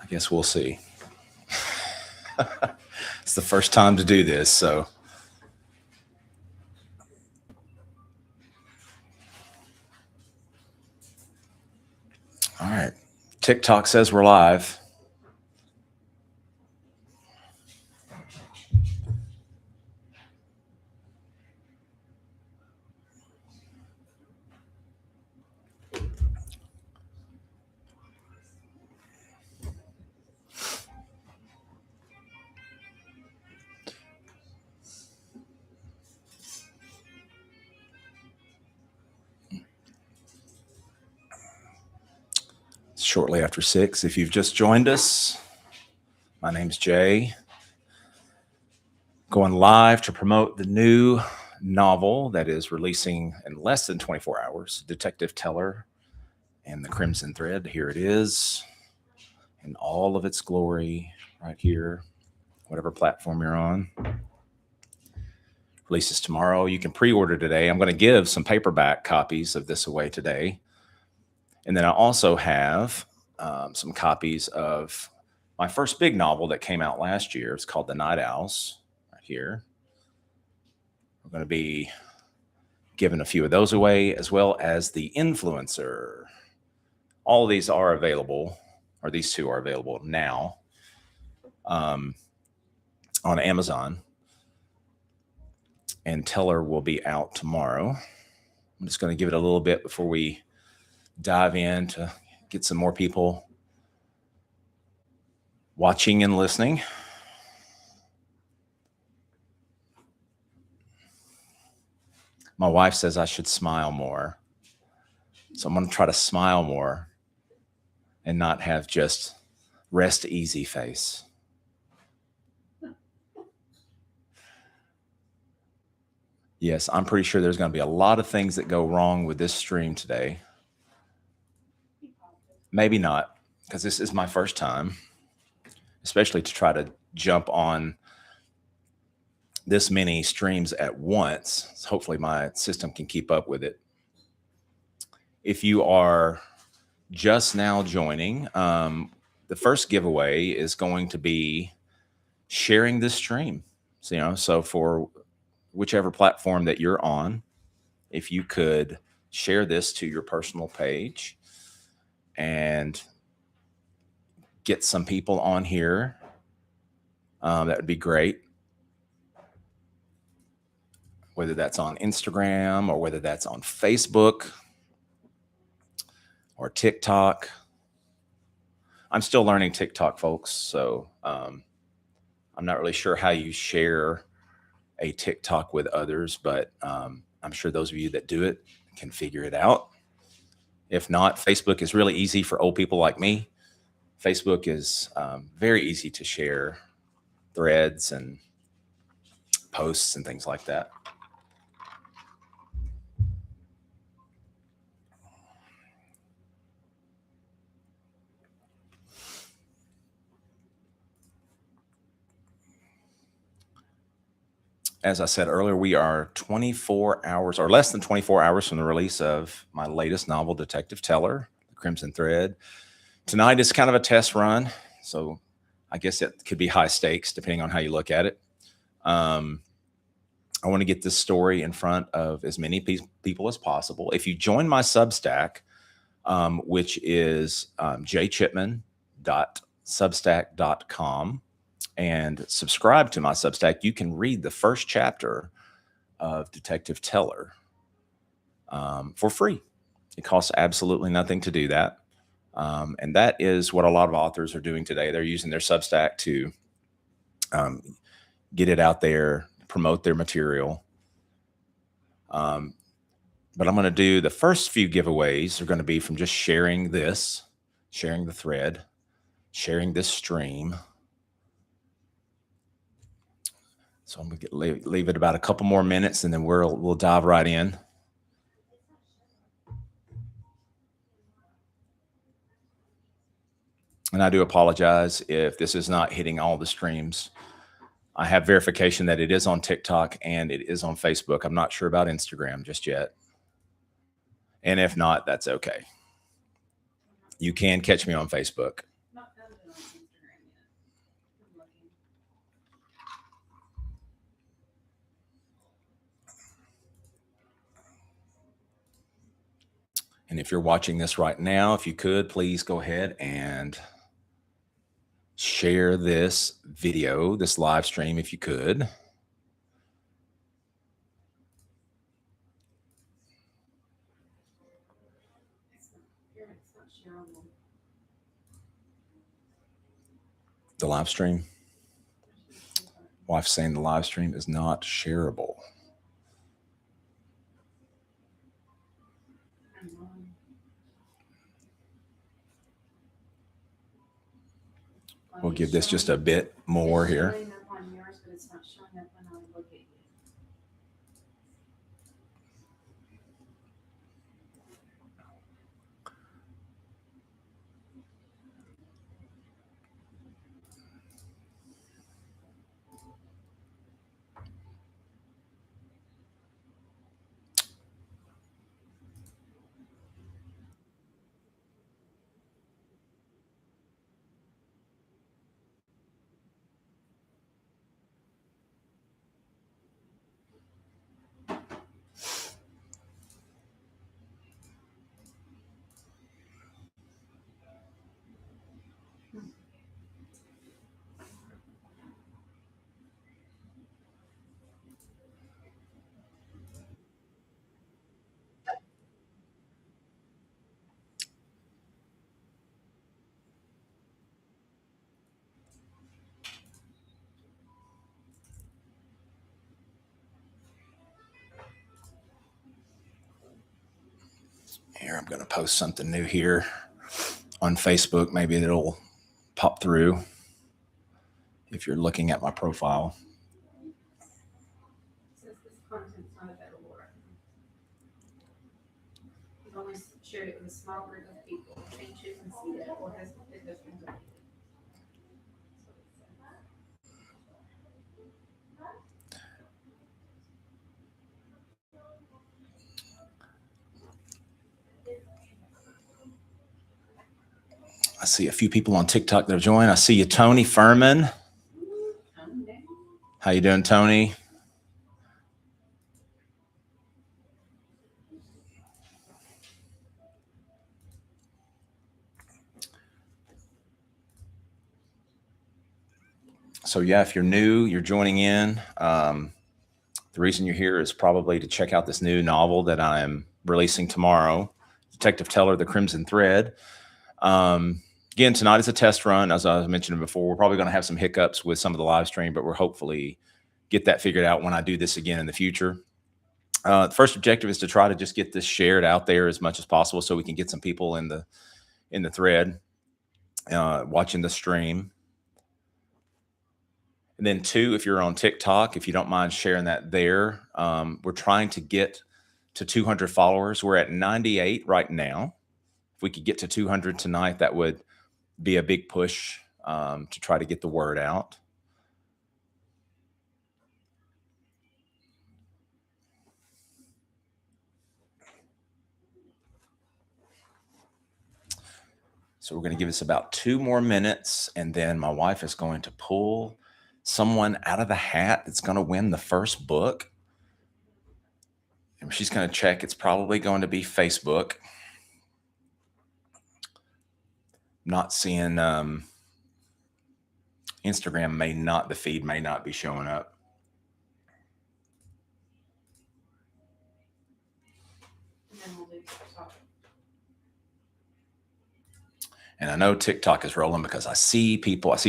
guess we'll see. It's the first time to do this, so. All right. TikTok says we're live. Shortly after 6. If you've just joined us, my name's Jay. Going live to promote the new novel that is releasing in less than 24 hours, Detective Teller and the Crimson Thread. Here it is in all of its glory right here, whatever platform you're on. Releases tomorrow. You can pre-order today. I'm going to give some paperback copies of this away today. And then I also have some copies of my first big novel that came out last year. It's called The Night Owls, right here. We're going to be giving a few of those away, as well as The Influencer. All of these are available, or these two are available now on Amazon. And Teller will be out tomorrow. I'm just going to give it a little bit before we dive in to get some more people watching and listening. My wife says I should smile more. So I'm going to try to smile more and not have just rest easy face. Yes, I'm pretty sure there's going to be a lot of things that go wrong with this stream today. Maybe not, because this is my first time, especially to try to jump on this many streams at once. So hopefully my system can keep up with it. If you are just now joining, the first giveaway is going to be sharing this stream. So for whichever platform that you're on, if you could share this to your personal page and get some people on here, that would be great. Whether that's on Instagram or whether that's on Facebook or TikTok. I'm still learning TikTok, folks, so I'm not really sure how you share a TikTok with others, but I'm sure those of you that do it can figure it out. If not, Facebook is really easy for old people like me. Facebook is very easy to share threads and posts and things like that. As I said earlier, we are 24 hours or less than 24 hours from the release of my latest novel, Detective Teller, The Crimson Thread. Tonight is kind of a test run, so I guess it could be high stakes depending on how you look at it. I want to get this story in front of as many people as possible. If you join my Substack, which is jchipman.substack.com, and subscribe to my Substack, you can read the first chapter of Detective Teller for free. It costs absolutely nothing to do that. And that is what a lot of authors are doing today. They're using their Substack to get it out there, promote their material. But I'm going to do the first few giveaways are going to be from just sharing this, sharing the thread, sharing this stream. So I'm going to leave it about a couple more minutes, and then we'll dive right in. And I do apologize if this is not hitting all the streams. I have verification that it is on TikTok and it is on Facebook. I'm not sure about Instagram just yet. And if not, that's okay. You can catch me on Facebook. And if you're watching this right now, if you could, please go ahead and share this video, this live stream, if you could. The live stream. Wife's saying the live stream is not shareable. We'll give this just a bit more here. Here, I'm going to post something new here on Facebook. Maybe it'll pop through if you're looking at my profile. Since this content's not available right now. You've only shared it with a small group of people. Can't you can see that, or has it has been deleted? I see a few people on TikTok that have joined. I see you, Tony Furman. How you doing, Tony? So yeah, if you're new, you're joining in. The reason you're here is probably to check out this new novel that I'm releasing tomorrow, Detective Teller, The Crimson Thread. Again, tonight is a test run. As I was mentioning before, we're probably going to have some hiccups with some of the live stream, but we're hopefully get that figured out when I do this again in the future. The first objective is to try to just get this shared out there as much as possible so we can get some people in the thread watching the stream. And then 2, if you're on TikTok, if you don't mind sharing that there, we're trying to get to 200 followers. We're at 98 right now. If we could get to 200 tonight, that would be a big push to try to get the word out. So we're going to give this about 2 more minutes, and then my wife is going to pull someone out of the hat that's going to win the first book. And she's going to check. It's probably going to be Facebook. Not seeing Instagram the feed may not be showing up. And I know TikTok is rolling because I see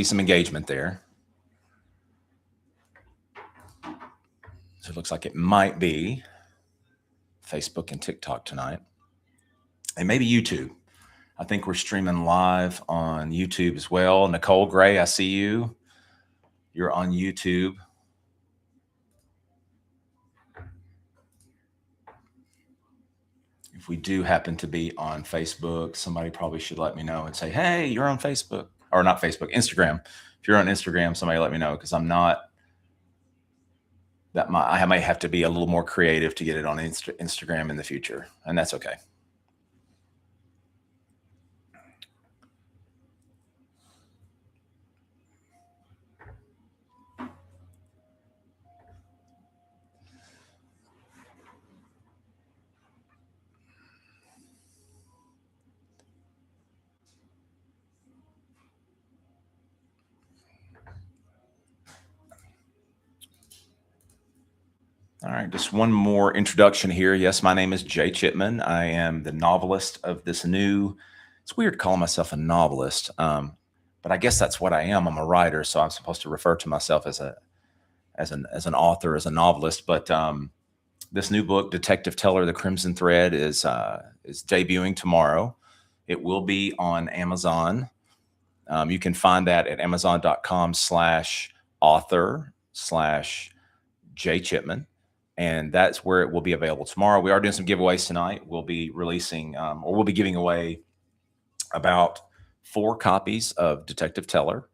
some engagement there. So it looks like it might be Facebook and TikTok tonight. And maybe YouTube. I think we're streaming live on YouTube as well. Nicole Gray, I see you. You're on YouTube. If we do happen to be on Facebook, somebody probably should let me know and say, hey, you're on Facebook. Or not Facebook, Instagram. If you're on Instagram, somebody let me know, because I'm not. I might have to be a little more creative to get it on Instagram in the future, and that's okay. All right, just one more introduction here. Yes, my name is Jay Chipman. I am the novelist of this new. It's weird calling myself a novelist, but I guess that's what I am. I'm a writer, so I'm supposed to refer to myself as an author, as a novelist. But this new book, Detective Teller: The Crimson Thread, is debuting tomorrow. It will be on Amazon. You can find that at amazon.com/author/Jay Chipman. And that's where it will be available tomorrow. We are doing some giveaways tonight. We'll be releasing, or we'll be giving away about 4 copies of Detective Teller.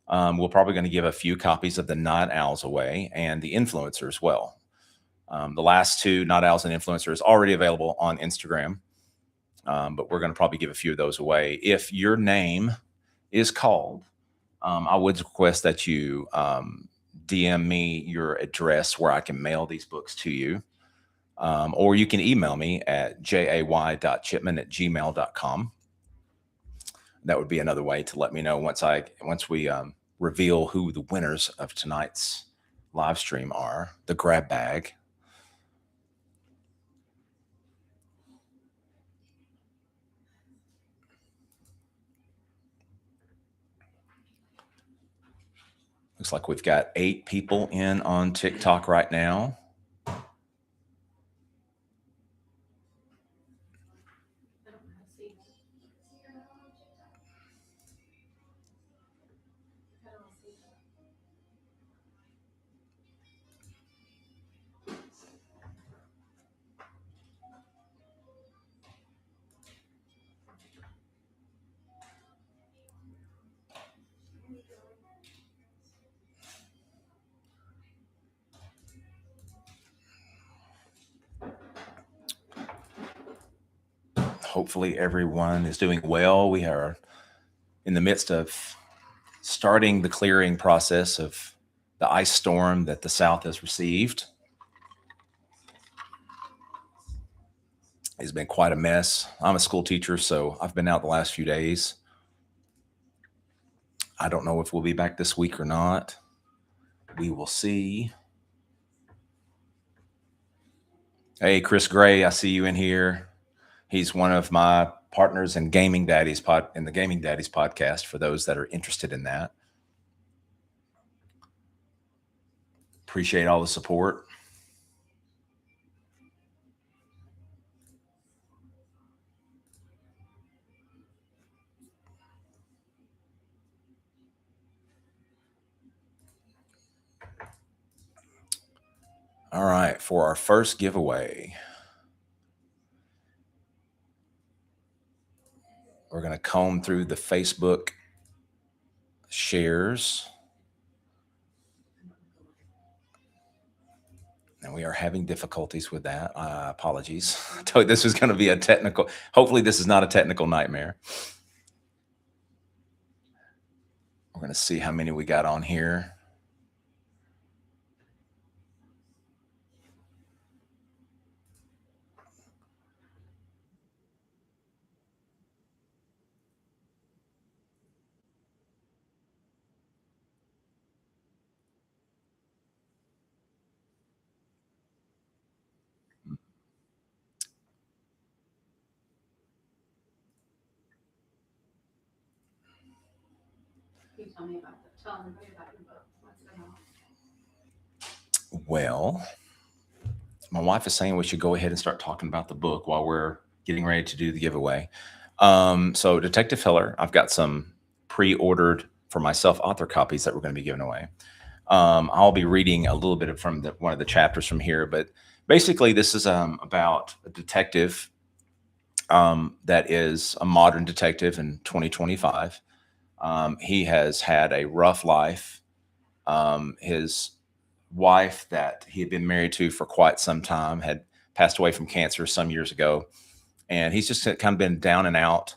We're probably going to give a few copies of the Night Owls away and the Influencer as well. The last 2, Night Owls and Influencer, is already available on Instagram, but we're going to probably give a few of those away. If your name is called, I would request that you DM me your address where I can mail these books to you. Or you can email me at jay.chipman@gmail.com. That would be another way to let me know once we reveal who the winners of tonight's live stream are, the grab bag. Looks like we've got 8 people in on TikTok right now. I don't know how to see that. How do I see that? Hopefully everyone is doing well. We are in the midst of starting the clearing process of the ice storm that the South has received. It's been quite a mess. I'm a school teacher, so I've been out the last few days. I don't know if we'll be back this week or not. We will see. Hey, Chris Gray, I see you in here. He's one of my partners in the Gaming Daddies podcast, for those that are interested in that. Appreciate all the support. All right, for our first giveaway, we're going to comb through the Facebook shares. And we are having difficulties with that. Apologies. I told you this was going to be a technical. Hopefully, this is not a technical nightmare. We're going to see how many we got on here. Can you tell me about tell everybody about your book? What's going on? Well, my wife is saying we should go ahead and start talking about the book while we're getting ready to do the giveaway. So Detective Teller, I've got some pre-ordered for myself author copies that we're going to be giving away. I'll be reading a little bit from one of the chapters from here, but basically this is about a detective that is a modern detective in 2025. He has had a rough life. His wife that he had been married to for quite some time had passed away from cancer some years ago. And he's just kind of been down and out.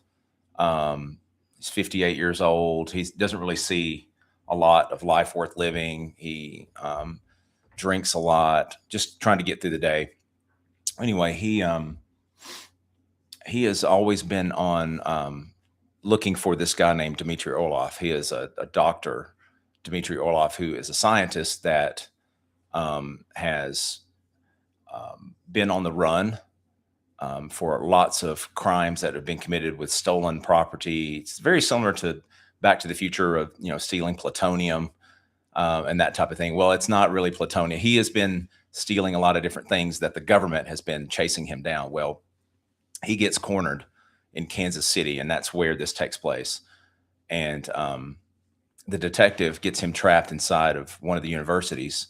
He's 58 years old. He doesn't really see a lot of life worth living. He drinks a lot, just trying to get through the day. Anyway, he has always been on looking for this guy named Dmitry Orlov. He is a doctor, Dmitry Orlov, who is a scientist that has been on the run for lots of crimes that have been committed with stolen property. It's very similar to Back to the Future of stealing plutonium and that type of thing. Well, it's not really plutonium. He has been stealing a lot of different things that the government has been chasing him down. Well, he gets cornered in Kansas City, and that's where this takes place. And the detective gets him trapped inside of one of the universities.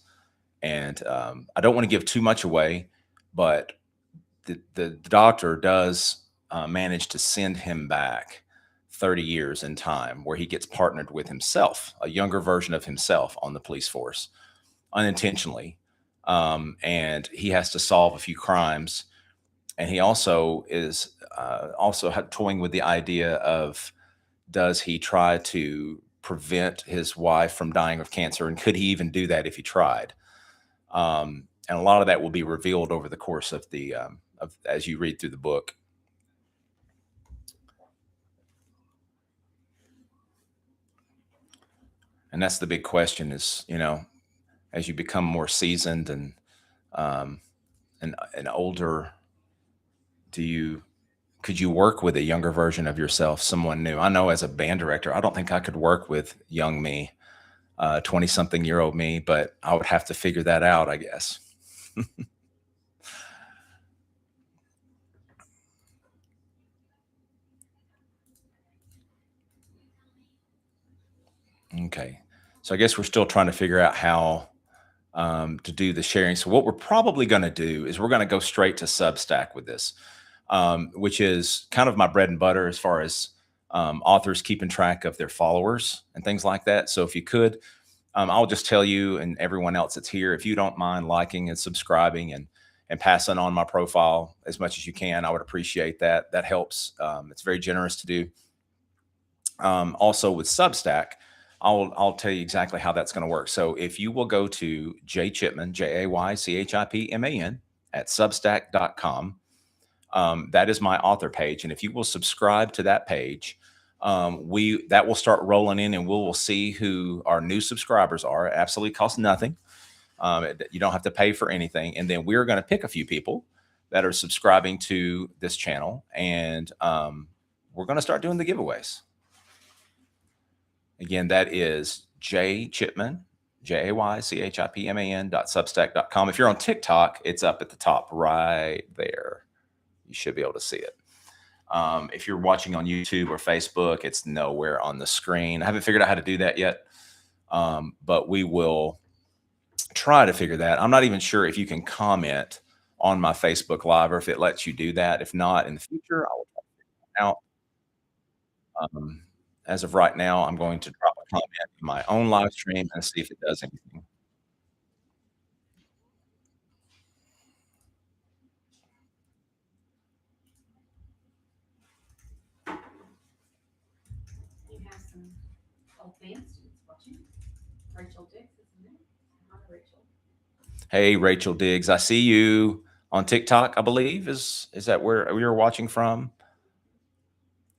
And I don't want to give too much away, but the doctor does manage to send him back 30 years in time, where he gets partnered with himself, a younger version of himself on the police force, unintentionally. And he has to solve a few crimes. And he also is toying with the idea of, does he try to prevent his wife from dying of cancer? And could he even do that if he tried? And a lot of that will be revealed over the course of as you read through the book. And that's the big question is, as you become more seasoned um, and older, could you work with a younger version of yourself, someone new? I know as a band director, I don't think I could work with young me, 20 something year old me, but I would have to figure that out, I guess. Okay. So I guess we're still trying to figure out how to do the sharing. So what we're probably going to do is we're going to go straight to Substack with this, which is kind of my bread and butter as far as authors keeping track of their followers and things like that. So if you could, I'll just tell you and everyone else that's here, if you don't mind liking and subscribing and passing on my profile as much as you can, I would appreciate that. That helps. It's very generous to do. Also with Substack, I'll tell you exactly how that's going to work. So if you will go to Chipman, JAYCHIPMAN at substack.com, that is my author page. And if you will subscribe to that page, that will start rolling in and we will see who our new subscribers are. It absolutely costs nothing. You don't have to pay for anything. And then we're going to pick a few people that are subscribing to this channel. And we're going to start doing the giveaways. Again, that is Chipman, JAYCHIPMAN.substack.com. If you're on TikTok, it's up at the top right there. You should be able to see it. If you're watching on YouTube or Facebook, it's nowhere on the screen. I haven't figured out how to do that yet, but we will try to figure that. I'm not even sure if you can comment on my Facebook Live or if it lets you do that. If not, in the future, I will try to figure it out. As of right now, I'm going to drop a comment in my own live stream and see if it does anything. You have some old band students watching. Rachel Dix is in there. Hi, Rachel. Hey, Rachel Diggs, I see you on TikTok, I believe. Is that where you're watching from?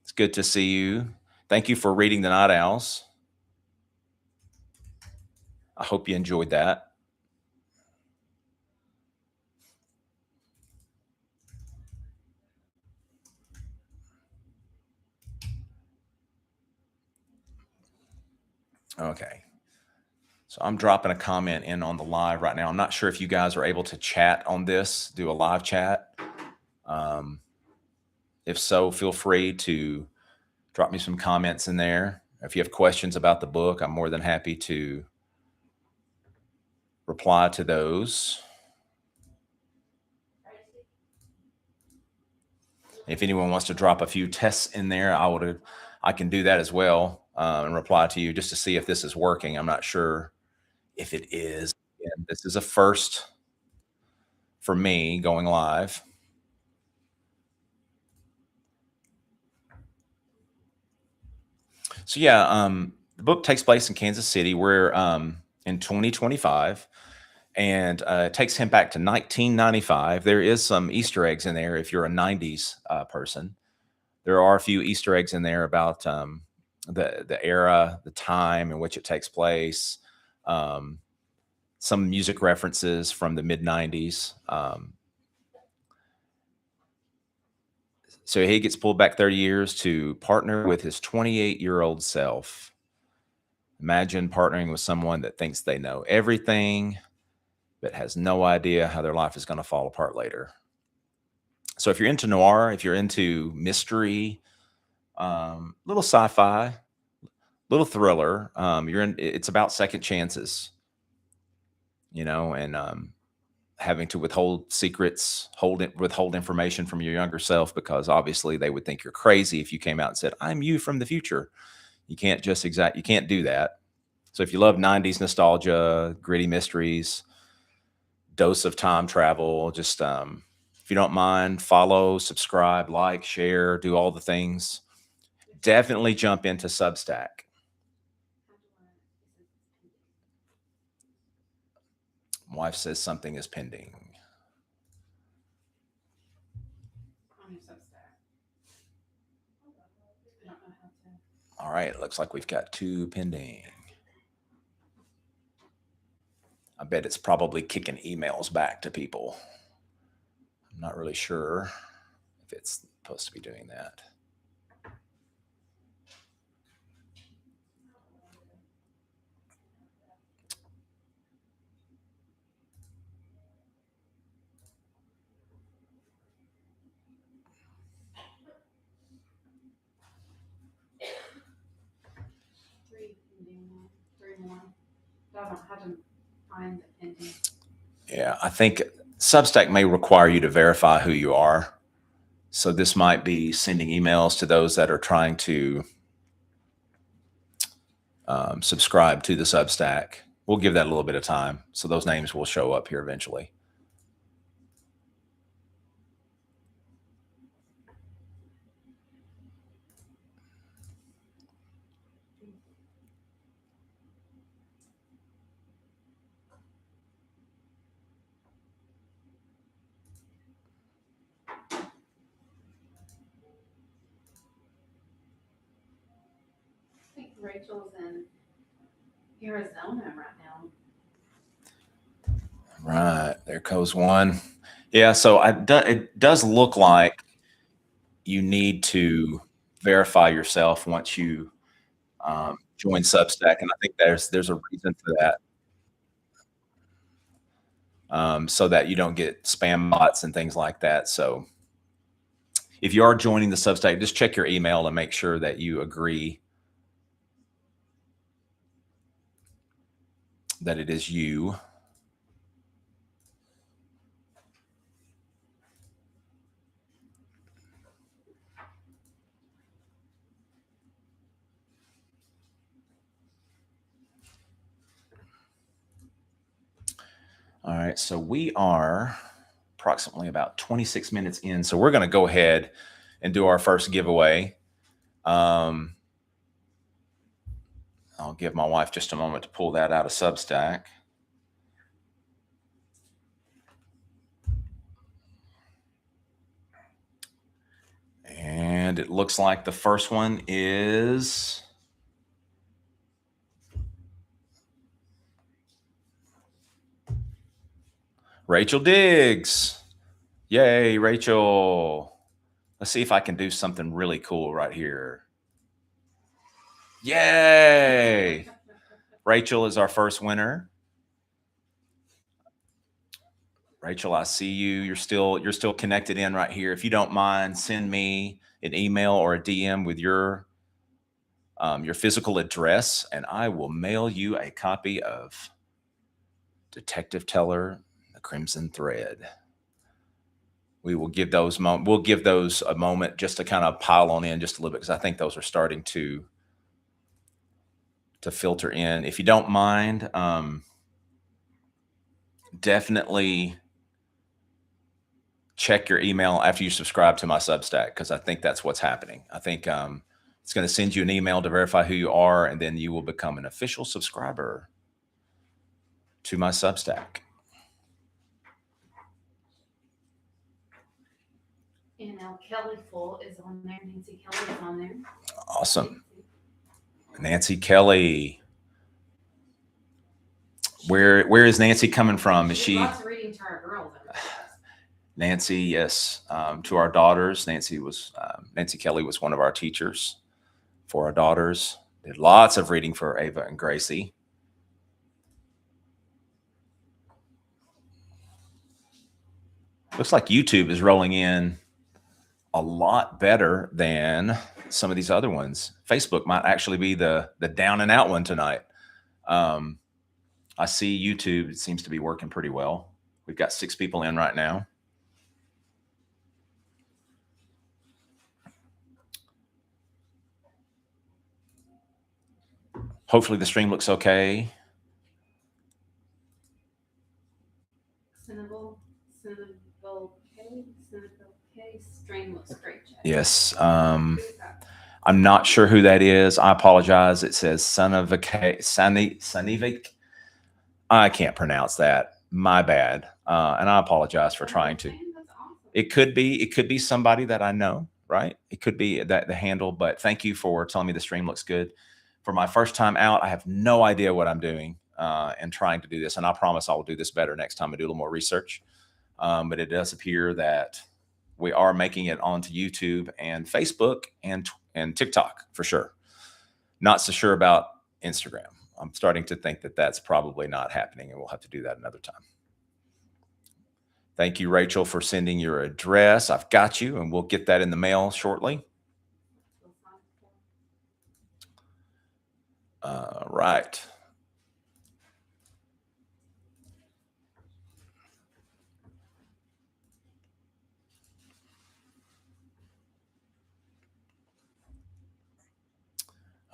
It's good to see you. Thank you for reading The Night Owls. I hope you enjoyed that. Okay. So I'm dropping a comment in on the live right now. I'm not sure if you guys are able to chat on this, do a live chat. If so, feel free to drop me some comments in there. If you have questions about the book, I'm more than happy to reply to those. If anyone wants to drop a few tests in there, I can do that as well and reply to you just to see if this is working. I'm not sure if it is. And this is a first for me going live. So yeah, the book takes place in Kansas City. We're in 2025, and it takes him back to 1995. There is some Easter eggs in there if you're a 90s person. There are a few Easter eggs in there about the era, the time in which it takes place, some music references from the mid 90s. So he gets pulled back 30 years to partner with his 28-year-old self. Imagine partnering with someone that thinks they know everything, but has no idea how their life is going to fall apart later. So if you're into noir, if you're into mystery, little sci-fi, little thriller, it's about second chances, and having to withhold secrets, withhold information from your younger self, because obviously they would think you're crazy if you came out and said, "I'm you from the future." You can't you can't do that. So if you love 90s nostalgia, gritty mysteries, dose of time travel, just if you don't mind, follow, subscribe, like, share, do all the things. Definitely jump into Substack. Wife says something is pending. On your Substack. I don't know how to. All right, it looks like we've got 2 pending. I bet it's probably kicking emails back to people. I'm not really sure if it's supposed to be doing that. Three more. I don't know how to find the pending. Yeah, I think Substack may require you to verify who you are. So this might be sending emails to those that are trying to subscribe to the Substack. We'll give that a little bit of time. So those names will show up here eventually. I think Rachel's in Arizona right now. Right, there goes one. Yeah, so it does look like you need to verify yourself once you join Substack, and I think there's a reason for that, so that you don't get spam bots and things like that. So if you are joining the Substack, just check your email and make sure that you agree that it is you. All right, so we are approximately about 26 minutes in. So we're going to go ahead and do our first giveaway. I'll give my wife just a moment to pull that out of Substack. And it looks like the first one is Rachel Diggs. Yay, Rachel. Let's see if I can do something really cool right here. Yay. Rachel is our first winner. Rachel, I see you. You're still connected in right here. If you don't mind, send me an email or a DM with your physical address, and I will mail you a copy of Detective Teller, The Crimson Thread. We'll give those a moment just to kind of pile on in just a little bit, because I think those are starting to filter in. If you don't mind, definitely check your email after you subscribe to my Substack, because I think that's what's happening. I think it's going to send you an email to verify who you are, and then you will become an official subscriber to my Substack. And now Kelly Full is on there. Nancy Kelly is on there. Awesome. Nancy Kelly. Where is Nancy coming from? Is she? Lots of reading to our girls. Nancy, yes, to our daughters. Nancy Kelly was one of our teachers for our daughters. Did lots of reading for Ava and Gracie. Looks like YouTube is rolling in a lot better than some of these other ones. Facebook might actually be the down and out one tonight. I see YouTube, it seems to be working pretty well. We've got 6 people in right now. Hopefully the stream looks okay. Cinnable K stream looks great. Chad. Yes. Who's that? I'm not sure who that is. I apologize. It says Sunivik. I can't pronounce that. My bad. And I apologize for trying to. That's awesome. It could be somebody that I know, right? It could be that the handle, but thank you for telling me the stream looks good. For my first time out, I have no idea what I'm doing and trying to do this. And I promise I will do this better next time I do a little more research. But it does appear that we are making it onto YouTube and Facebook and TikTok for sure. Not so sure about Instagram. I'm starting to think that that's probably not happening, and we'll have to do that another time. Thank you, Rachel, for sending your address. I've got you, and we'll get that in the mail shortly. Right.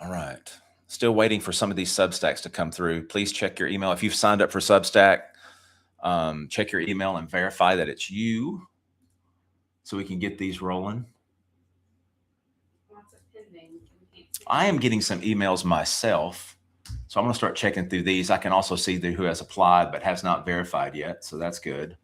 All right. Still waiting for some of these Substacks to come through. Please check your email. If you've signed up for Substack, check your email and verify that it's you so we can get these rolling. I am getting some emails myself, so I'm going to start checking through these. I can also see who has applied but has not verified yet, so that's good.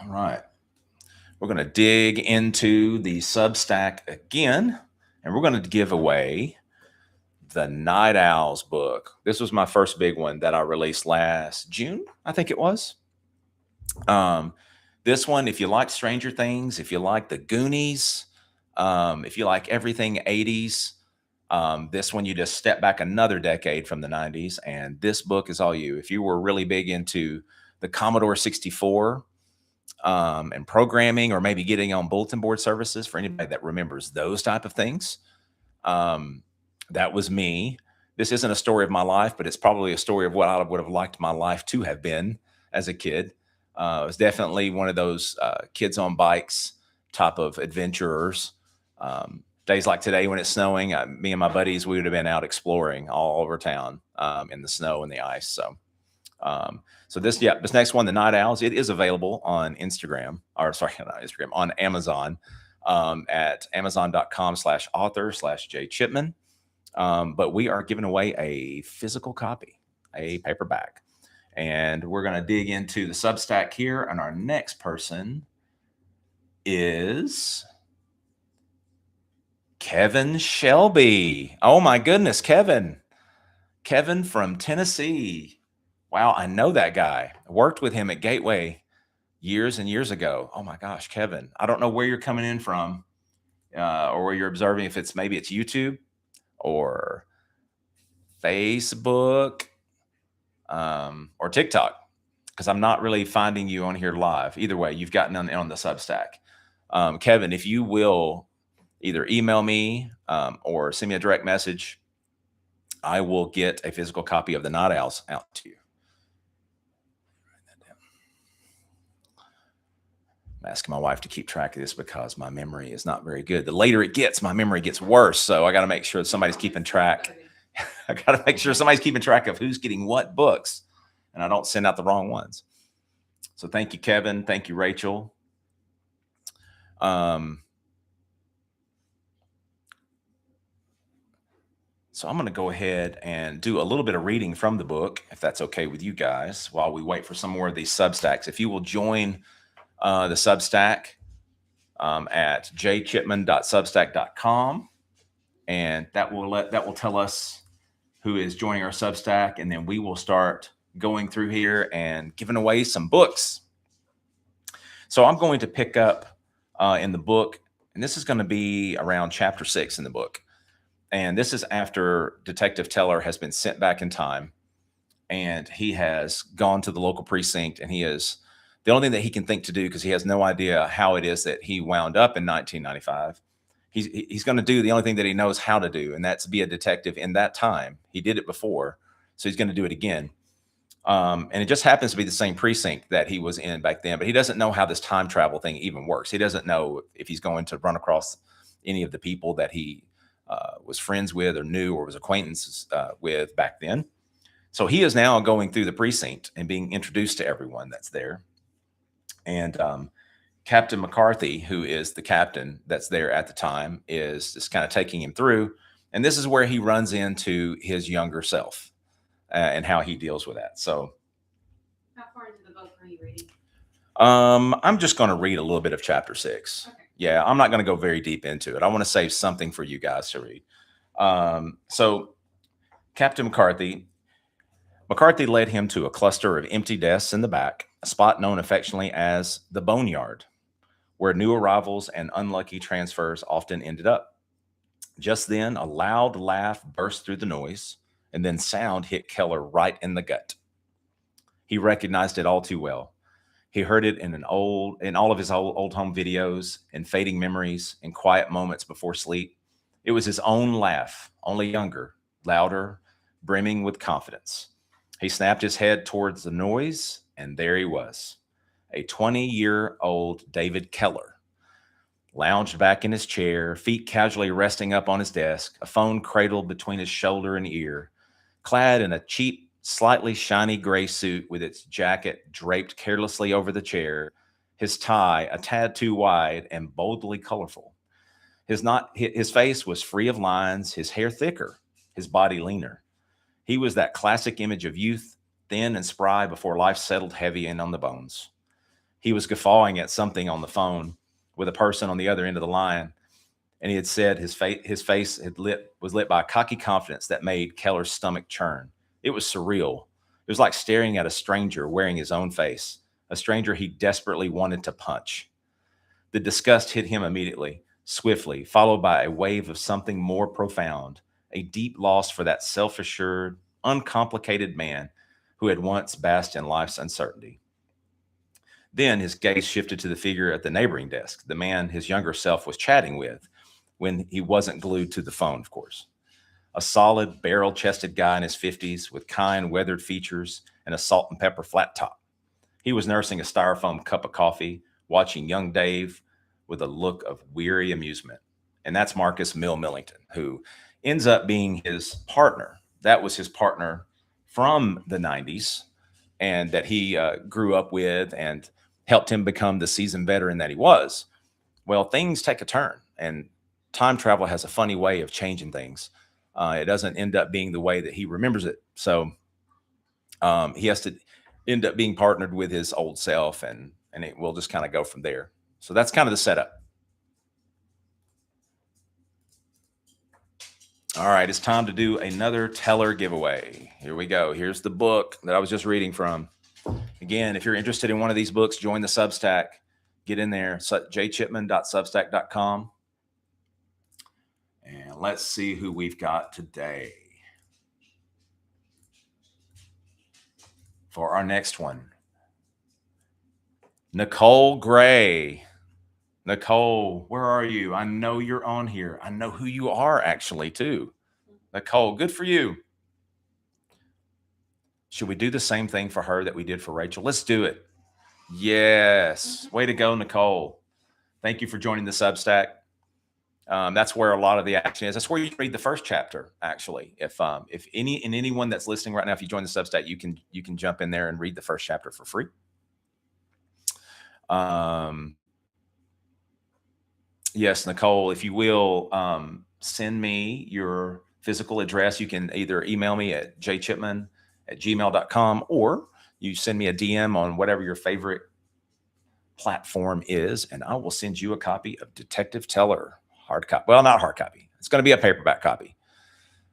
All right. We're going to dig into the Substack again, and we're going to give away the Night Owls book. This was my first big one that I released last June, I think it was. This one, if you like Stranger Things, if you like the Goonies, if you like everything 80s, this one, you just step back another decade from the 90s, and this book is all you. If you were really big into the Commodore 64 and programming, or maybe getting on bulletin board services, for anybody that remembers those type of things, that was me. This isn't a story of my life, but it's probably a story of what I would have liked my life to have been as a kid. It was definitely one of those kids on bikes type of adventurers. Days like today when it's snowing, me and my buddies, we would have been out exploring all over town in the snow and the ice. So this next one, the Night Owls, it is available on Instagram, or sorry, not Instagram, on Amazon at amazon.com/author/jchipman. But we are giving away a physical copy, a paperback. And we're going to dig into the Substack here. And our next person is Kevin Shelby. Oh my goodness, Kevin. Kevin from Tennessee. Wow, I know that guy. I worked with him at Gateway years and years ago. Oh my gosh, Kevin. I don't know where you're coming in from or where you're observing, if maybe it's YouTube or Facebook or TikTok, because I'm not really finding you on here live. Either way, you've gotten on the Substack. Kevin, if you will either email me or send me a direct message, I will get a physical copy of the Night Owls out to you. I'm asking my wife to keep track of this because my memory is not very good. The later it gets, my memory gets worse. So I got to make sure that somebody's keeping track. I got to make sure somebody's keeping track of who's getting what books, and I don't send out the wrong ones. So thank you, Kevin. Thank you, Rachel. So I'm going to go ahead and do a little bit of reading from the book, if that's okay with you guys, while we wait for some more of these Substacks. If you will join the Substack at jchipman.substack.com, and that will tell us who is joining our Substack, and then we will start going through here and giving away some books. So I'm going to pick up in the book, and this is going to be around chapter 6 in the book. And this is after Detective Teller has been sent back in time, and he has gone to the local precinct, and he is the only thing that he can think to do, because he has no idea how it is that he wound up in 1995. He's going to do the only thing that he knows how to do, and that's be a detective in that time. He did it before, so he's going to do it again. And it just happens to be the same precinct that he was in back then, but he doesn't know how this time travel thing even works. He doesn't know if he's going to run across any of the people that he was friends with or knew or was acquaintances with back then. So he is now going through the precinct and being introduced to everyone that's there. And Captain McCarthy, who is the captain that's there at the time, is just kind of taking him through. And this is where he runs into his younger self and how he deals with that. So, how far into the book are you reading? I'm just going to read a little bit of chapter 6. Okay. Yeah, I'm not going to go very deep into it. I want to save something for you guys to read. So, Captain McCarthy led him to a cluster of empty desks in the back, a spot known affectionately as the Boneyard, where new arrivals and unlucky transfers often ended up. Just then, a loud laugh burst through the noise, and then sound hit Keller right in the gut. He recognized it all too well. He heard it in all of his old home videos, in fading memories, in quiet moments before sleep. It was his own laugh, only younger, louder, brimming with confidence. He snapped his head towards the noise, and there he was, a 20-year-old David Keller, lounged back in his chair, feet casually resting up on his desk, a phone cradled between his shoulder and ear, clad in a cheap, slightly shiny gray suit with its jacket draped carelessly over the chair, his tie a tad too wide and boldly colorful. His face was free of lines, his hair thicker, his body leaner. He was that classic image of youth, thin and spry before life settled heavy in on the bones. He was guffawing at something on the phone with a person on the other end of the line, and he had said his face was lit by a cocky confidence that made Keller's stomach churn. It was surreal. It was like staring at a stranger wearing his own face, a stranger he desperately wanted to punch. The disgust hit him immediately, swiftly, followed by a wave of something more profound, a deep loss for that self-assured, uncomplicated man who had once basked in life's uncertainty. Then his gaze shifted to the figure at the neighboring desk, the man his younger self was chatting with when he wasn't glued to the phone, of course. A solid, barrel-chested guy in his 50s with kind, weathered features and a salt and pepper flat top. He was nursing a styrofoam cup of coffee, watching young Dave with a look of weary amusement. And that's Marcus Millington, who ends up being his partner. That was his partner from the 90s, and that he grew up with and helped him become the seasoned veteran that he was. Well, things take a turn, and time travel has a funny way of changing things. It doesn't end up being the way that he remembers it. So he has to end up being partnered with his old self, and it will just kind of go from there. So that's kind of the setup. All right, it's time to do another Teller giveaway. Here we go. Here's the book that I was just reading from. Again, if you're interested in one of these books, join the Substack. Get in there, jchipman.substack.com. And let's see who we've got today for our next one. Nicole Gray. Nicole, where are you? I know you're on here. I know who you are actually too. Nicole, good for you. Should we do the same thing for her that we did for Rachel? Let's do it. Yes. Way to go, Nicole. Thank you for joining the Substack. That's where a lot of the action is. That's where you read the first chapter, actually. If anyone that's listening right now, if you join the Substack, you can jump in there and read the first chapter for free. Yes, Nicole, if you will, send me your physical address. You can either email me at jchipman@gmail.com, or you send me a DM on whatever your favorite platform is, and I will send you a copy of Detective Teller, hard copy. Well, not hard copy. It's going to be a paperback copy.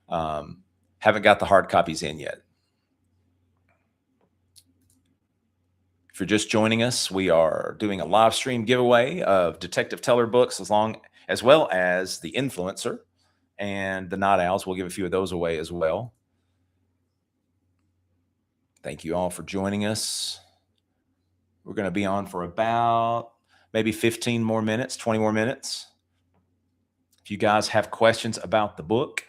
Haven't got the hard copies in yet. If you're just joining us, we are doing a live stream giveaway of Detective Teller books, as well as The Influencer and The Night Owls. We'll give a few of those away as well. Thank you all for joining us. We're going to be on for about maybe 15 more minutes, 20 more minutes. If you guys have questions about the book,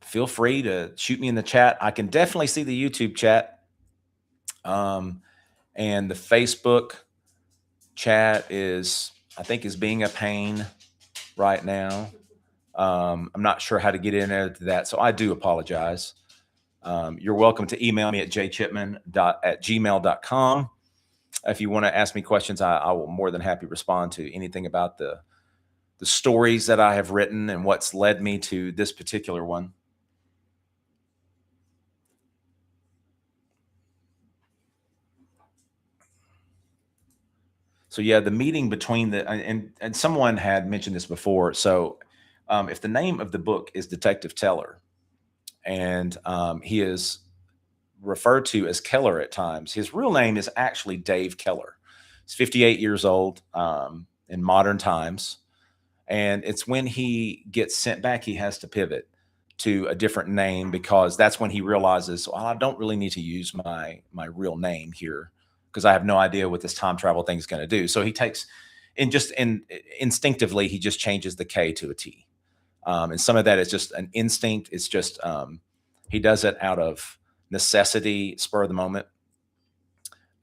feel free to shoot me in the chat. I can definitely see the YouTube chat. And the Facebook chat I think is being a pain right now. I'm not sure how to get in there to that, so I do apologize. You're welcome to email me at jchipman@gmail.com. If you want to ask me questions, I will more than happy respond to anything about the stories that I have written and what's led me to this particular one. So yeah, the meeting between and someone had mentioned this before. So if the name of the book is Detective Teller, and he is referred to as Keller at times, his real name is actually Dave Keller. He's 58 years old in modern times. And it's when he gets sent back, he has to pivot to a different name, because that's when he realizes, well, I don't really need to use my real name here, because I have no idea what this time travel thing is going to do. So he takes, instinctively, he just changes the K to a T. And some of that is just an instinct. It's just, he does it out of necessity, spur of the moment.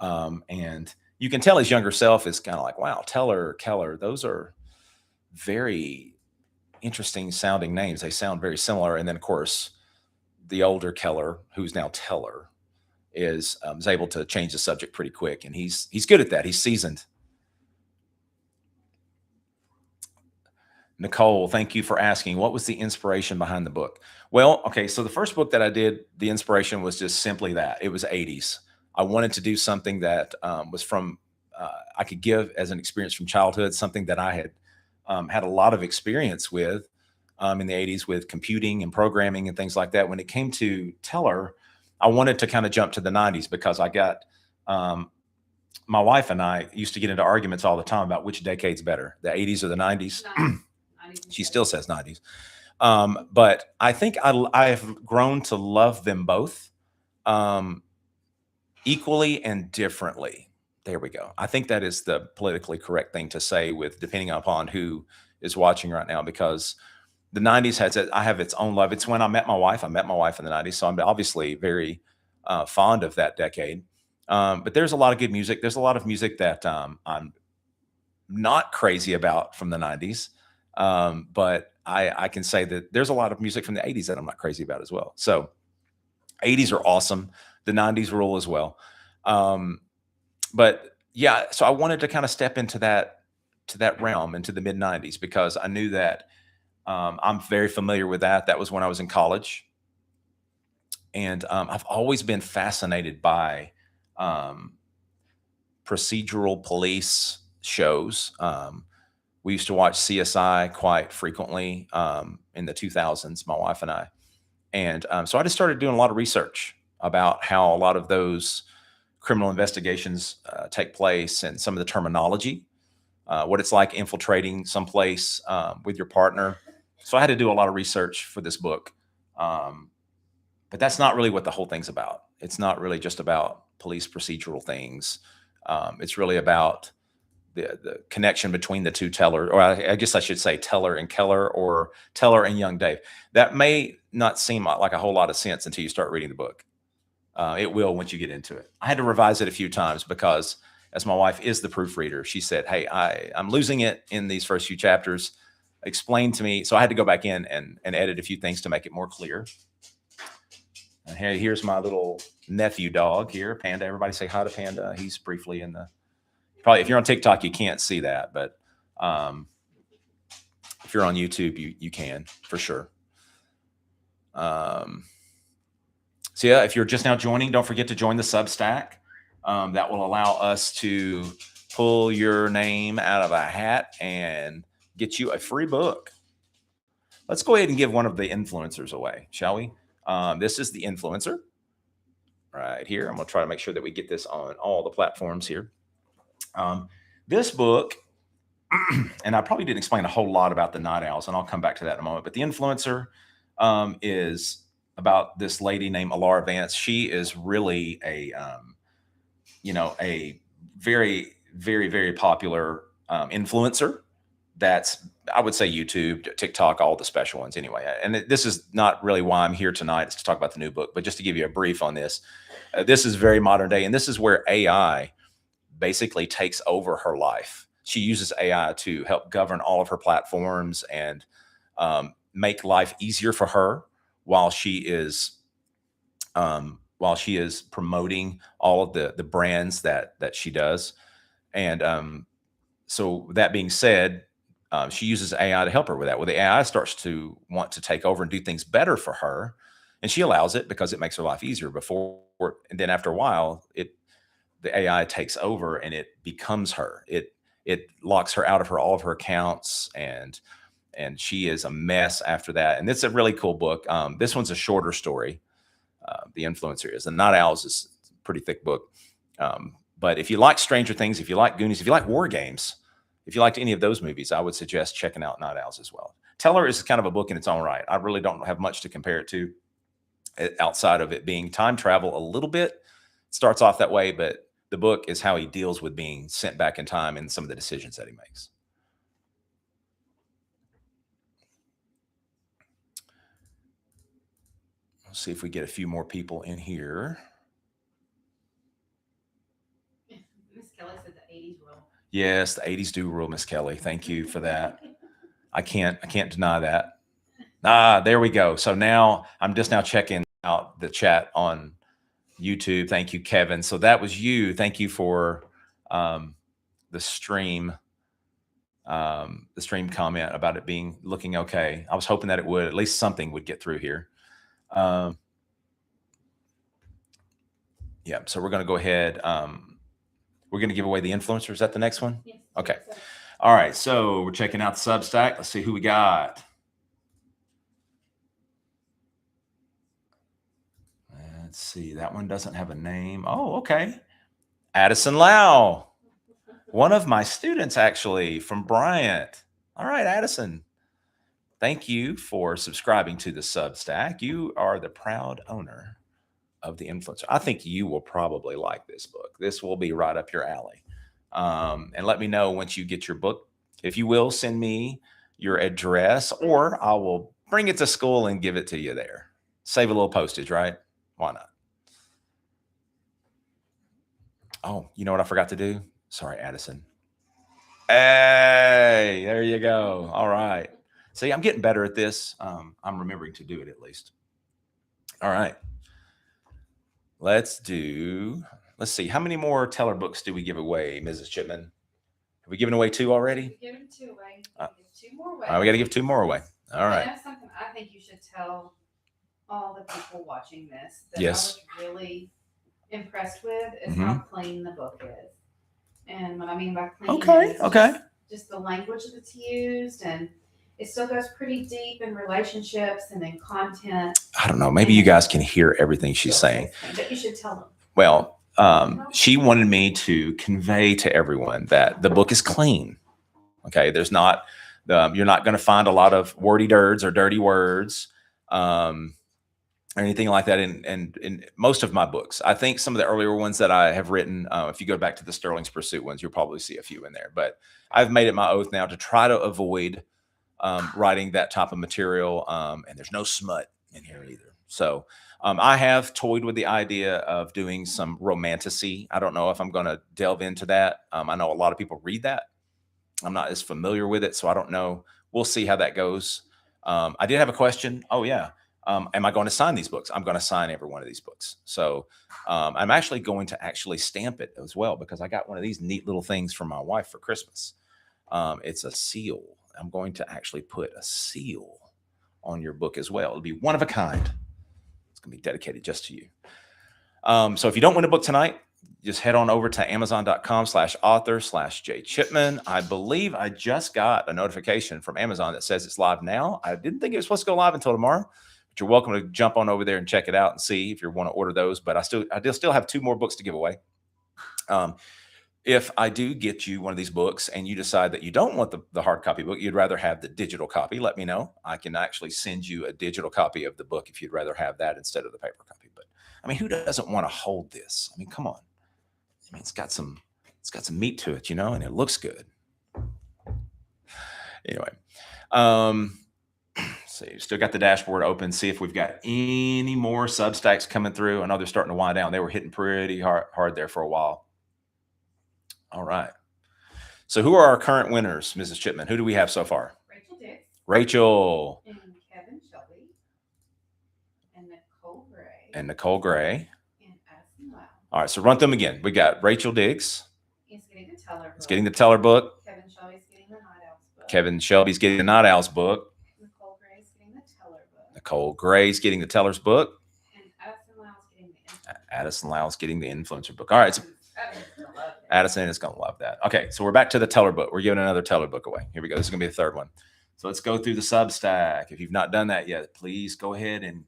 And you can tell his younger self is kind of like, wow, Teller, Keller, those are very interesting sounding names. They sound very similar. And then, of course, the older Keller, who's now Teller, is able to change the subject pretty quick. And he's good at that. He's seasoned. Nicole, thank you for asking. What was the inspiration behind the book? Well, okay, so the first book that I did, the inspiration was just simply that. It was 80s. I wanted to do something that was from, I could give as an experience from childhood, something that I had had a lot of experience with in the 80s with computing and programming and things like that. When it came to Teller, I wanted to kind of jump to the 90s, because I got, my wife and I used to get into arguments all the time about which decade's better, the 80s or the 90s. She still says 90s. But I think I've grown to love them both equally and differently. There we go. I think that is the politically correct thing to say, with depending upon who is watching right now, because the 90s I have its own love. It's when I met my wife. I met my wife in the 90s. So I'm obviously very fond of that decade. But there's a lot of good music. There's a lot of music that I'm not crazy about from the 90s. But I can say that there's a lot of music from the 80s that I'm not crazy about as well. So 80s are awesome. The 90s rule as well. But yeah, so I wanted to kind of step into that realm, into the mid 90s, because I knew that I'm very familiar with that. That was when I was in college. And I've always been fascinated by procedural police shows. We used to watch CSI quite frequently in the 2000s, my wife and I. And so I just started doing a lot of research about how a lot of those criminal investigations take place, and some of the terminology, what it's like infiltrating someplace with your partner. So I had to do a lot of research for this book. But that's not really what the whole thing's about. It's not really just about police procedural things. It's really about the connection between the two Teller, or I guess I should say Teller and Keller, or Teller and young Dave. That may not seem like a whole lot of sense until you start reading the book. It will once you get into it. I had to revise it a few times, because as my wife is the proofreader, she said, hey, I'm losing it in these first few chapters. Explain to me. So I had to go back in and edit a few things to make it more clear. And here's my little nephew dog here, Panda. Everybody say hi to Panda. He's briefly in the, probably if you're on TikTok, you can't see that, but if you're on YouTube, you can for sure. So yeah, if you're just now joining, don't forget to join the Substack. That will allow us to pull your name out of a hat and get you a free book. Let's go ahead and give one of the influencers away, shall we? This is the influencer right here. I'm going to try to make sure that we get this on all the platforms here. This book, and I probably didn't explain a whole lot about the night owls, and I'll come back to that in a moment. But the influencer is about this lady named Alara Vance. She is really a very, very, very popular influencer. That's, I would say, YouTube, TikTok, all the special ones anyway. And this is not really why I'm here tonight. It's to talk about the new book, but just to give you a brief on this. This is very modern day, and this is where AI basically takes over her life. She uses AI to help govern all of her platforms and make life easier for her while she is promoting all of the brands that she does. And so that being said, she uses AI to help her with that. Well, the AI starts to want to take over and do things better for her, and she allows it because it makes her life easier. And then after a while, the AI takes over and it becomes her. It locks her out of all of her accounts, and she is a mess after that. And it's a really cool book. This one's a shorter story. The Influencer is. The Night Owls is a pretty thick book. But if you like Stranger Things, if you like Goonies, if you like war games, if you liked any of those movies, I would suggest checking out Night Owls as well. Teller is kind of a book in its own right. I really don't have much to compare it to outside of it being time travel a little bit. It starts off that way, but the book is how he deals with being sent back in time and some of the decisions that he makes. Let's see if we get a few more people in here. Miss Kelly said the 80s rule. Yes, the 80s do rule, Miss Kelly. Thank you for that. I can't deny that. There we go. So now I'm just now checking out the chat on YouTube. Thank you, Kevin. So that was you. Thank you for the stream comment about it looking okay. I was hoping that it would, at least something would get through here. Yeah, so we're going to go ahead. We're going to give away the influencer. Is that the next one? Yes. Okay. All right. So we're checking out the Substack. Let's see who we got. Let's see. That one doesn't have a name. Oh, okay. Addison Lau. One of my students, actually, from Bryant. All right, Addison. Thank you for subscribing to the Substack. You are the proud owner of the Influencer. I think you will probably like this book. This will be right up your alley. And let me know once you get your book. If you will, send me your address, or I will bring it to school and give it to you there. Save a little postage, right? Why not? Oh, you know what I forgot to do? Sorry, Addison. Hey, there you go. All right. See, I'm getting better at this. I'm remembering to do it at least. All right. Let's see. How many more Teller books do we give away, Mrs. Chipman? Have we given away 2 already? We've given 2 away. Give 2 more away. All right, we got to give 2 more away. All right. That's something I think you should tell all the people watching this that Yes. I was really impressed with is how clean the book is. And what I mean by clean is just the language that's used, and it still goes pretty deep in relationships and in content. I don't know. Maybe you guys can hear everything she's saying. But you should tell them. Well, she wanted me to convey to everyone that the book is clean. Okay, there's not, you're not going to find a lot of wordy dirds or dirty words, or anything like that in most of my books. I think some of the earlier ones that I have written, if you go back to the Sterling's Pursuit ones, you'll probably see a few in there. But I've made it my oath now to try to avoid writing that type of material, and there's no smut in here either. So I have toyed with the idea of doing some romantasy. I don't know if I'm going to delve into that. I know a lot of people read that. I'm not as familiar with it, so I don't know. We'll see how that goes. I did have a question. Oh, yeah. Am I going to sign these books? I'm going to sign every one of these books. So I'm actually going to stamp it as well, because I got one of these neat little things from my wife for Christmas. It's a seal. I'm going to actually put a seal on your book as well. It'll be one of a kind. It's going to be dedicated just to you. So if you don't win a book tonight, just head on over to amazon.com/author/jchipman. I believe I just got a notification from Amazon that says it's live now. I didn't think it was supposed to go live until tomorrow, but you're welcome to jump on over there and check it out and see if you want to order those. But I still have 2 more books to give away. If I do get you one of these books and you decide that you don't want the hard copy book, you'd rather have the digital copy, let me know. I can actually send you a digital copy of the book if you'd rather have that instead of the paper copy. But I mean, who doesn't want to hold this? I mean, come on. I mean, it's got some meat to it, and it looks good. Anyway, so you still got the dashboard open. See if we've got any more Substacks coming through. I know they're starting to wind down. They were hitting pretty hard there for a while. All right. So who are our current winners, Mrs. Chipman? Who do we have so far? Rachel Dix. Rachel. And Kevin Shelby. And Nicole Gray. And Nicole Gray. And Addison Lau. All right. So run them again. We got Rachel Diggs. He's getting the Teller book. He's getting the Teller book. Kevin Shelby's getting the Night Owls book. Kevin Shelby's getting the Night Owls book. Nicole Gray's getting the Teller book. Nicole Gray's getting the Teller's book. And Addison Lau's getting the Influencer. Addison Lau's getting the Influencer book. All right. So Addison is going to love that. Okay, so we're back to the Teller book. We're giving another Teller book away. Here we go. This is going to be the third one. So let's go through the Substack. If you've not done that yet, please go ahead and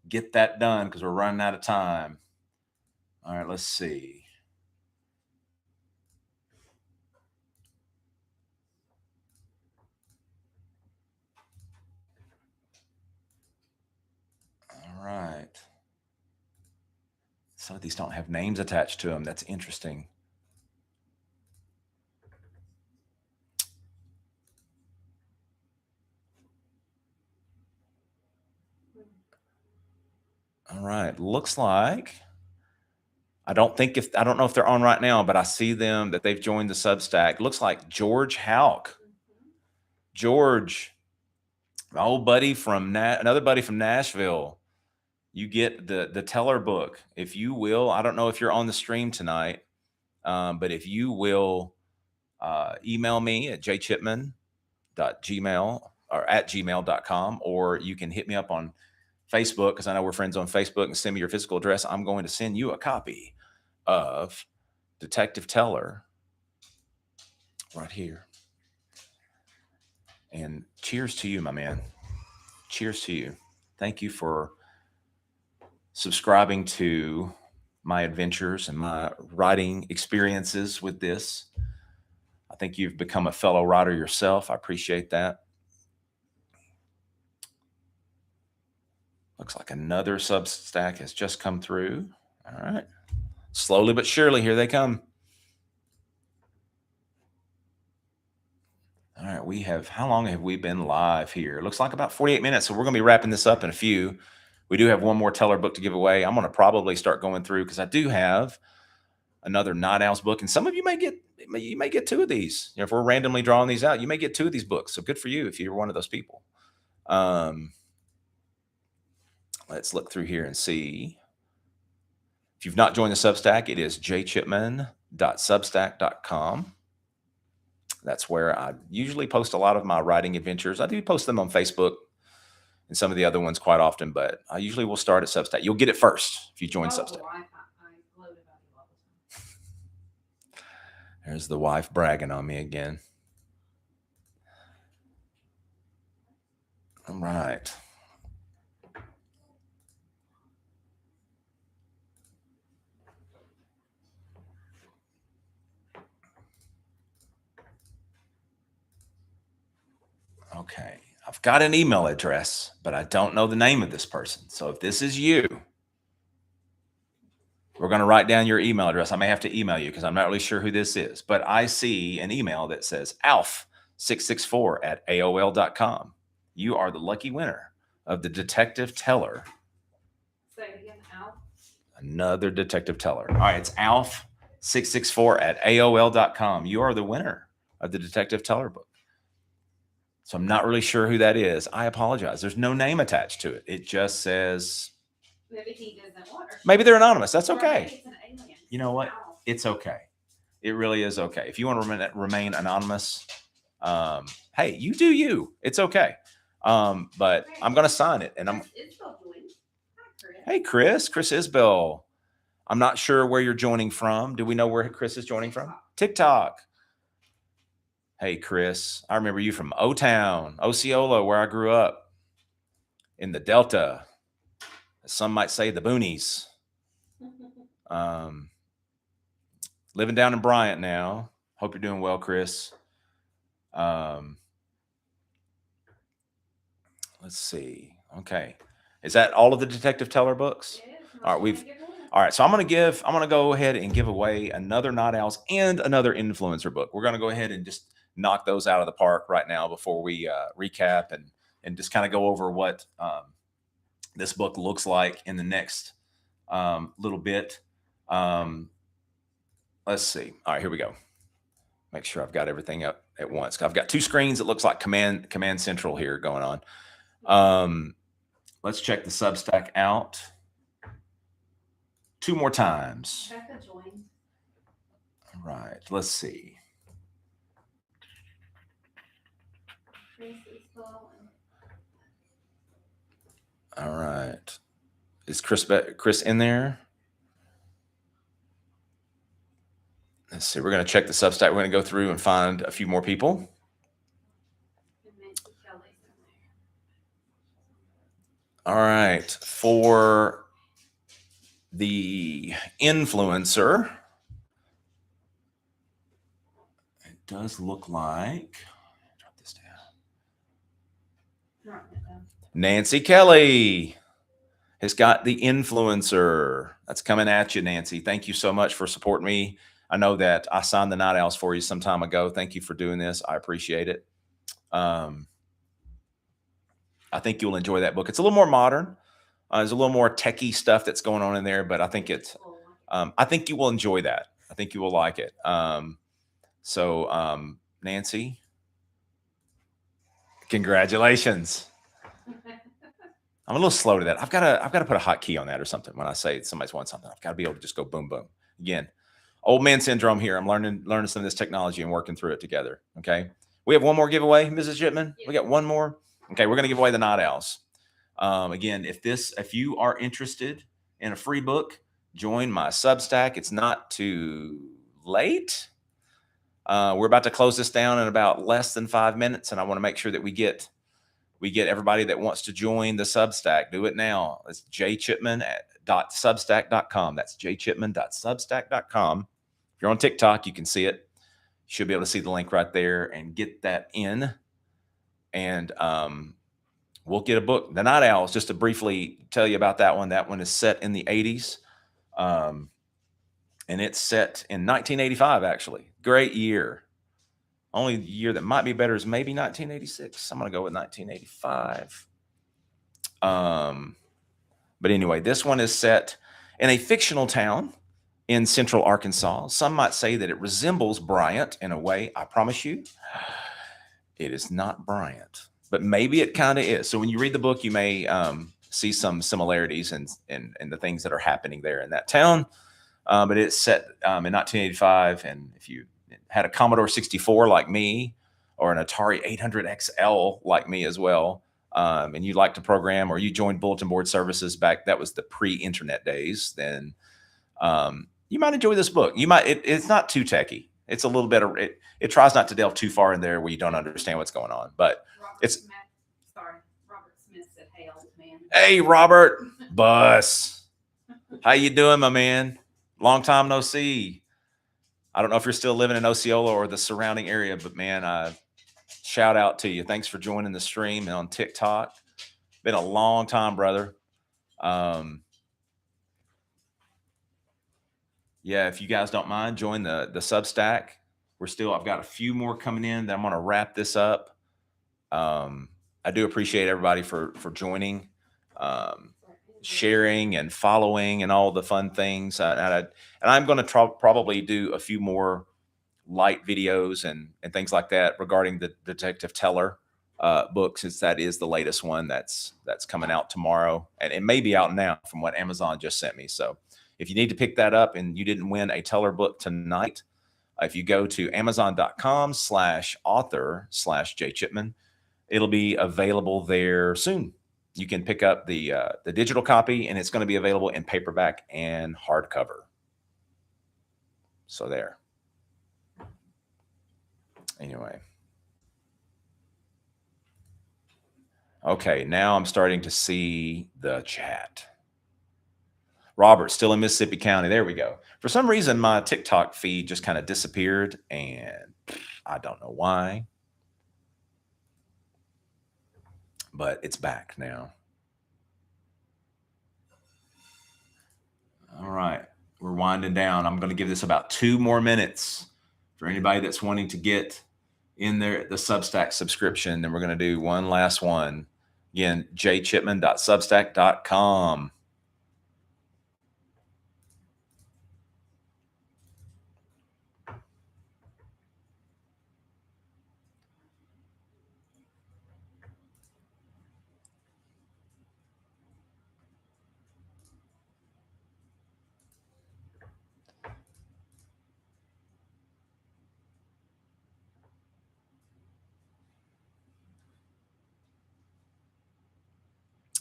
get that done because we're running out of time. All right, let's see. All right. Some of these don't have names attached to them. That's interesting. All right. Looks like I don't know if they're on right now, but I see them that they've joined the Substack. Looks like George Houck. George, my old buddy from another buddy from Nashville. You get the Teller book. If you will, I don't know if you're on the stream tonight, but if you will email me at jchipman.gmail or at gmail.com, or you can hit me up on Facebook because I know we're friends on Facebook and send me your physical address. I'm going to send you a copy of Detective Teller right here. And cheers to you, my man. Cheers to you. Thank you for subscribing to my adventures and my writing experiences with this. I think you've become a fellow writer yourself. I appreciate that. Looks like another Substack has just come through. All right. Slowly but surely, here they come. All right. How long have we been live here? Looks like about 48 minutes. So we're going to be wrapping this up in a few. We do have one more Teller book to give away. I'm going to probably start going through because I do have another Night Owls book. And some of you may get 2 of these. If we're randomly drawing these out, you may get 2 of these books. So good for you if you're one of those people. Let's look through here and see. If you've not joined the Substack, it is jchipman.substack.com. That's where I usually post a lot of my writing adventures. I do post them on Facebook and some of the other ones quite often, but I usually will start at Substack. You'll get it first if you join Substack. There's the wife bragging on me again. All right. Okay, I've got an email address, but I don't know the name of this person. So if this is you, we're going to write down your email address. I may have to email you because I'm not really sure who this is, but I see an email that says alf664@aol.com. You are the lucky winner of the Detective Teller. Say it again, Alf. Another Detective Teller. All right, it's alf664@aol.com. You are the winner of the Detective Teller book. So I'm not really sure who that is. I apologize. There's no name attached to it. It just says. Maybe he doesn't want. Maybe they're anonymous. That's okay. It's an alien. You know what? It's okay. It really is okay. If you want to remain anonymous, hey, you do you. It's okay. But I'm going to sign it. And hey, Chris Isbell. I'm not sure where you're joining from. Do we know where Chris is joining from? TikTok. Hey, Chris, I remember you from O-Town, Osceola, where I grew up in the Delta. Some might say the boonies. Living down in Bryant now. Hope you're doing well, Chris. Let's see. Okay. Is that all of the Detective Teller books? All right, all right. So I'm going to go ahead and give away another Night Owls and another influencer book. We're going to go ahead and just knock those out of the park right now before we recap and just kind of go over what this book looks like in the next little bit. Let's see. All right, here we go. Make sure I've got everything up at once. I've got two screens. It looks like Command Central here going on. Let's check the Substack out 2 more times. Becca joined. All right, let's see. All right. Is Chris in there? Let's see. We're going to check the Substack. We're going to go through and find a few more people. All right. For the influencer, it does look like, drop this down. Nancy Kelly has got the influencer. That's coming at you, Nancy. Thank you so much for supporting me. I know that I signed the Night Owls for you some time ago. Thank you for doing this. I appreciate it. I think you'll enjoy that book. It's a little more modern. There's a little more techie stuff that's going on in there, but I think it's, I think you will enjoy that. I think you will like it. Nancy, congratulations. I'm a little slow to that. I've got to put a hotkey on that or something. When I say somebody's wants something, I've got to be able to just go boom, boom. Again, old man syndrome here. I'm learning some of this technology and working through it together. Okay. We have one more giveaway, Mrs. Shipman. Yeah. We got one more. Okay. We're going to give away the Night Owls. Again, if you are interested in a free book, join my Substack. It's not too late. We're about to close this down in about less than 5 minutes. And I want to make sure that we get everybody that wants to join the Substack. Do it now. It's jchipman.substack.com. That's jchipman.substack.com. If you're on TikTok, you can see it. You should be able to see the link right there and get that in. And we'll get a book. The Night Owls, just to briefly tell you about that one. That one is set in the 80s. And it's set in 1985, actually. Great year. Only year that might be better is maybe 1986. I'm going to go with 1985. But anyway, this one is set in a fictional town in central Arkansas. Some might say that it resembles Bryant in a way. I promise you, it is not Bryant, but maybe it kind of is. So when you read the book, you may see some similarities in the things that are happening there in that town. But it's set in 1985, and if you had a Commodore 64 like me, or an Atari 800 XL like me as well, and you like to program, or you joined bulletin board services back, that was the pre-internet days, then you might enjoy this book. You might. It's not too techy. It's a little bit of it. It tries not to delve too far in there where you don't understand what's going on. But Robert Smith said, "Hey, old man." Hey, Robert, Bus. How you doing, my man? Long time no see. I don't know if you're still living in Osceola or the surrounding area, but man, shout out to you. Thanks for joining the stream and on TikTok. Been a long time, brother. Yeah, if you guys don't mind, join the Substack. I've got a few more coming in that I'm going to wrap this up. I do appreciate everybody for joining, sharing and following and all the fun things. And I'm going to probably do a few more light videos and things like that regarding the Detective Teller book, since that is the latest one that's coming out tomorrow, and it may be out now from what Amazon just sent me. So if you need to pick that up and you didn't win a Teller book tonight, if you go to amazon.com/author/jchipman, it'll be available there soon. you can pick up the digital copy, and it's going to be available in paperback and hardcover. So there. Anyway. Okay, now I'm starting to see the chat. Robert, still in Mississippi County. There we go. For some reason, my TikTok feed just kind of disappeared, and I don't know why, but it's back now. All right, we're winding down. I'm going to give this about 2 more minutes for anybody that's wanting to get in there the Substack subscription. Then we're going to do one last one. Again, jchipman.substack.com.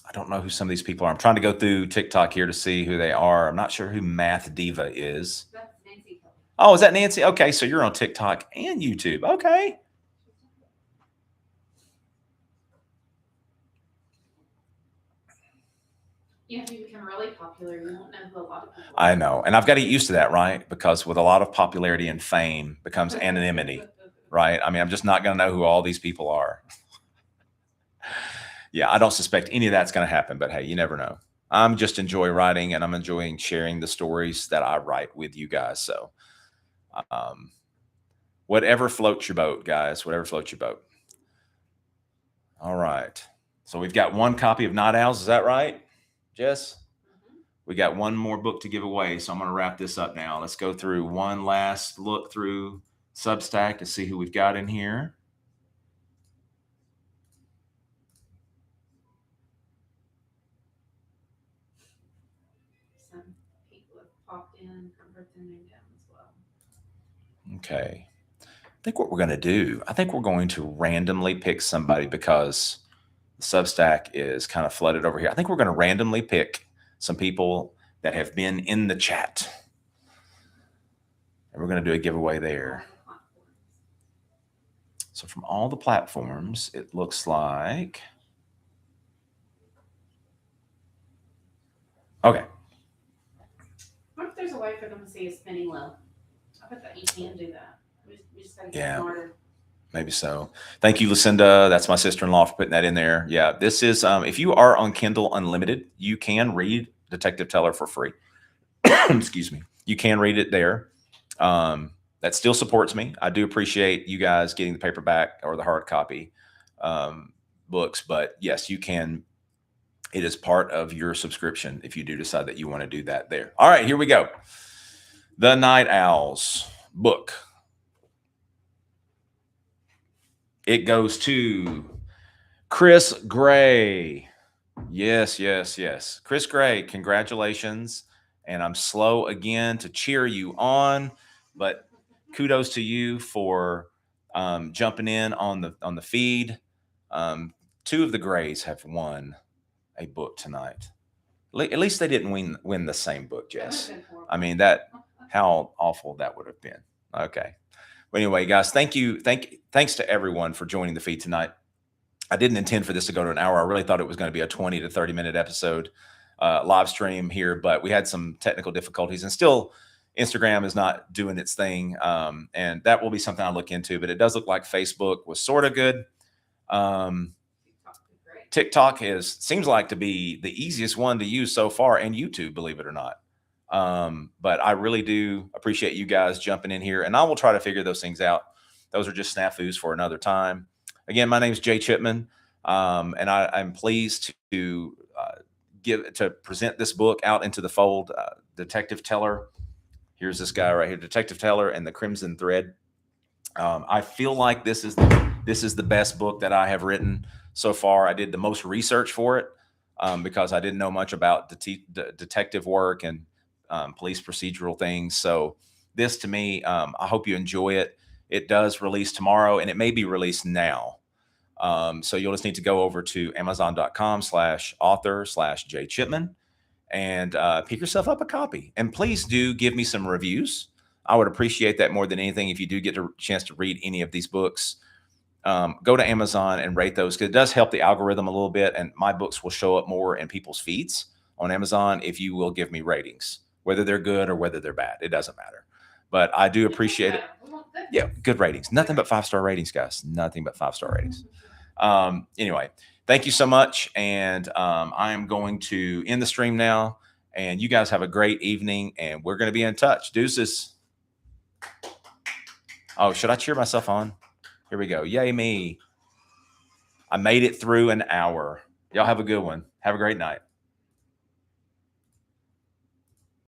I don't know who some of these people are. I'm trying to go through TikTok here to see who they are. I'm not sure who Math Diva is. That's Nancy. Oh, is that Nancy? Okay, so you're on TikTok and YouTube. Okay. You have to become really popular. You won't know who a lot of people are. I know. And I've got to get used to that, right? Because with a lot of popularity and fame becomes anonymity, right? I mean, I'm just not going to know who all these people are. Yeah, I don't suspect any of that's going to happen, but hey, you never know. I'm just enjoy writing, and I'm enjoying sharing the stories that I write with you guys. So whatever floats your boat, guys, whatever floats your boat. All right. So we've got one copy of Night Owls. Is that right, Jess? Mm-hmm. We got one more book to give away. So I'm going to wrap this up now. Let's go through one last look through Substack to see who we've got in here. Some people have popped in and wrote their name down as well. Okay. I think what we're going to do, I think we're going to randomly pick somebody because the Substack is kind of flooded over here. I think we're going to randomly pick some people that have been in the chat. And we're going to do a giveaway there. So from all the platforms, it looks like. Okay. What if there's a way for them to see a spinning wheel? I bet that you can do that. We just gotta get Yeah. smarter. Maybe so. Thank you, Lucinda. That's my sister-in-law for putting that in there. Yeah, this is, if you are on Kindle Unlimited, you can read Detective Teller for free. Excuse me. You can read it there. That still supports me. I do appreciate you guys getting the paperback or the hard copy books, but yes, you can. It is part of your subscription if you do decide that you want to do that there. All right, here we go. The Night Owls book. It goes to Chris Gray. Yes, yes, yes. Chris Gray, congratulations. And I'm slow again to cheer you on, but kudos to you for jumping in on the feed. 2 of the Grays have won a book tonight. At least they didn't win the same book, Jess. I mean, how awful that would have been. Okay. But anyway, guys, thanks to everyone for joining the feed tonight. I didn't intend for this to go to an hour. I really thought it was going to be a 20 to 30 minute episode live stream here, but we had some technical difficulties, and still Instagram is not doing its thing. And that will be something I'll look into, but it does look like Facebook was sort of good. TikTok seems like to be the easiest one to use so far, and YouTube, believe it or not. But I really do appreciate you guys jumping in here, and I will try to figure those things out. Those are just snafus for another time. Again, my name is Jay Chipman, and I'm pleased to present this book out into the fold. Detective Teller. Here's this guy right here, Detective Teller and the Crimson Thread. I feel like this is the best book that I have written so far. I did the most research for it because I didn't know much about detective work and police procedural things. So this, to me, I hope you enjoy it. It does release tomorrow, and it may be released now. So you'll just need to go over to amazon.com/author/jchipman and pick yourself up a copy. And please do give me some reviews. I would appreciate that more than anything. If you do get a chance to read any of these books, go to Amazon and rate those, because it does help the algorithm a little bit. And my books will show up more in people's feeds on Amazon if you will give me ratings, whether they're good or whether they're bad. It doesn't matter. But I do appreciate it. Yeah, good ratings. Nothing but 5-star ratings, guys. Nothing but 5-star ratings. Anyway, thank you so much. And I am going to end the stream now. And you guys have a great evening. And we're going to be in touch. Deuces. Oh, should I cheer myself on? Here we go. Yay me. I made it through an hour. Y'all have a good one. Have a great night.